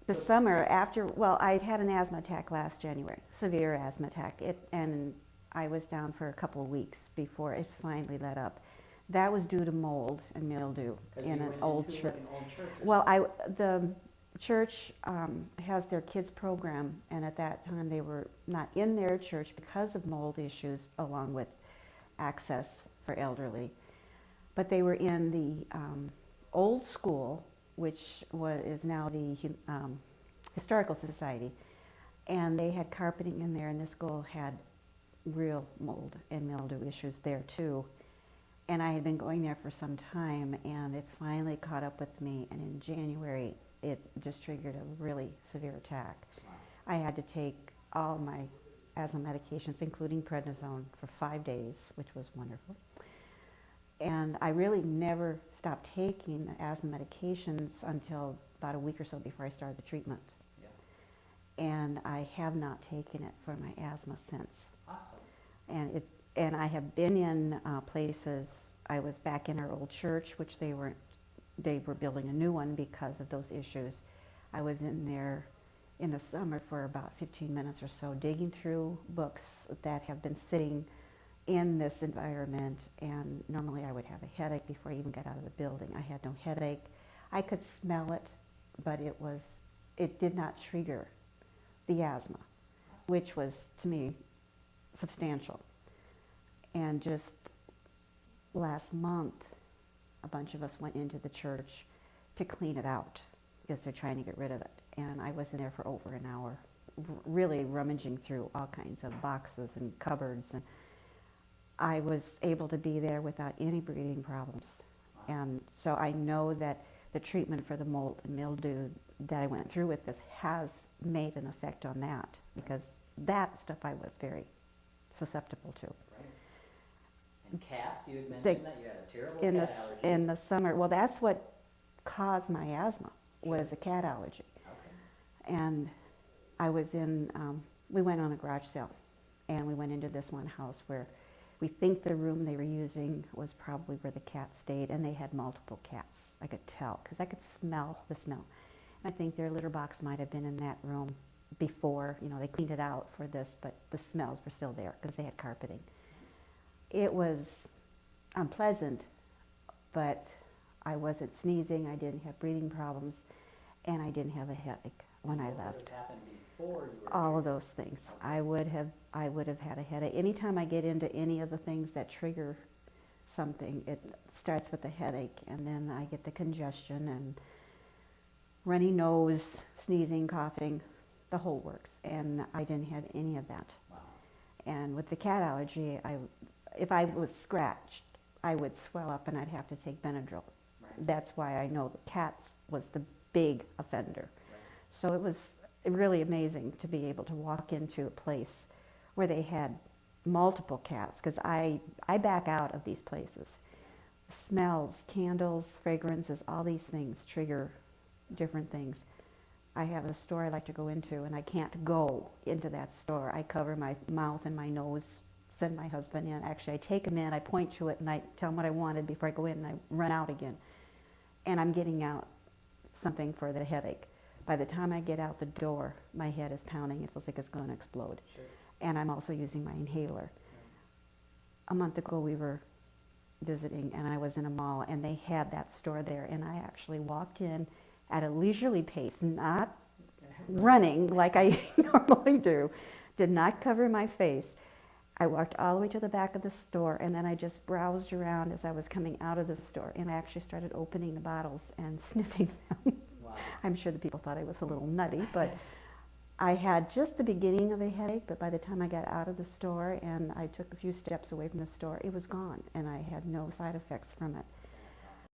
The summer after, well, I'd had an asthma attack last January, severe asthma attack, and I was down for a couple of weeks before it finally let up. That was due to mold and mildew in an old church. Like an old church Well, the church has their kids program, and at that time they were not in their church because of mold issues, along with access for elderly. But they were in the old school, which is now the Historical Society, and they had carpeting in there, and this school had real mold and mildew issues there too. And I had been going there for some time, and it finally caught up with me, and in January it just triggered a really severe attack. Wow. I had to take all my asthma medications, including prednisone, for 5 days, which was wonderful. And I really never stopped taking the asthma medications until about a week or so before I started the treatment. Yeah. And I have not taken it for my asthma since. Awesome. And I have been in places. I was back in our old church, which they were building a new one because of those issues. I was in there in the summer for about 15 minutes or so, digging through books that have been sitting in this environment, and normally I would have a headache before I even got out of the building. I had no headache. I could smell it, but it did not trigger the asthma, which was, to me, substantial. And just last month, a bunch of us went into the church to clean it out because they're trying to get rid of it. And I was in there for over an hour, really rummaging through all kinds of boxes and cupboards. And I was able to be there without any breathing problems. And so I know that the treatment for the mold and mildew that I went through with this has made an effect on that, because that stuff I was very susceptible to. Right. And cats, you had mentioned that you had a terrible cat allergy. In the summer, well, that's what caused my asthma, was a cat allergy. Okay. And I was we went on a garage sale, and we went into this one house where we think the room they were using was probably where the cat stayed, and they had multiple cats. I could tell, because I could smell the smell. And I think their litter box might have been in that room before, they cleaned it out for this, but the smells were still there because they had carpeting. It was unpleasant, but I wasn't sneezing, I didn't have breathing problems, and I didn't have a headache when I left. What would have happened before you were all of those things. Okay. I would have had a headache. Anytime I get into any of the things that trigger something, it starts with a headache, and then I get the congestion and runny nose, sneezing, coughing, the whole works. And I didn't have any of that. Wow. And with the cat allergy, if I was scratched, I would swell up and I'd have to take Benadryl. Right. That's why I know the cats was the big offender. Right. So it was really amazing to be able to walk into a place where they had multiple cats, because I back out of these places. Smells, candles, fragrances, all these things trigger different things. I have a store I like to go into, and I can't go into that store. I cover my mouth and my nose, send my husband in. Actually, I take him in, I point to it, and I tell him what I wanted before I go in, and I run out again. And I'm getting out something for the headache. By the time I get out the door, my head is pounding. It feels like it's going to explode. Sure. And I'm also using my inhaler. Right. A month ago, we were visiting, and I was in a mall, and they had that store there, and I actually walked in at a leisurely pace, not running like I normally do, did not cover my face. I walked all the way to the back of the store, and then I just browsed around as I was coming out of the store, and I actually started opening the bottles and sniffing them. Wow. I'm sure the people thought I was a little nutty, but I had just the beginning of a headache, but by the time I got out of the store and I took a few steps away from the store, it was gone, and I had no side effects from it.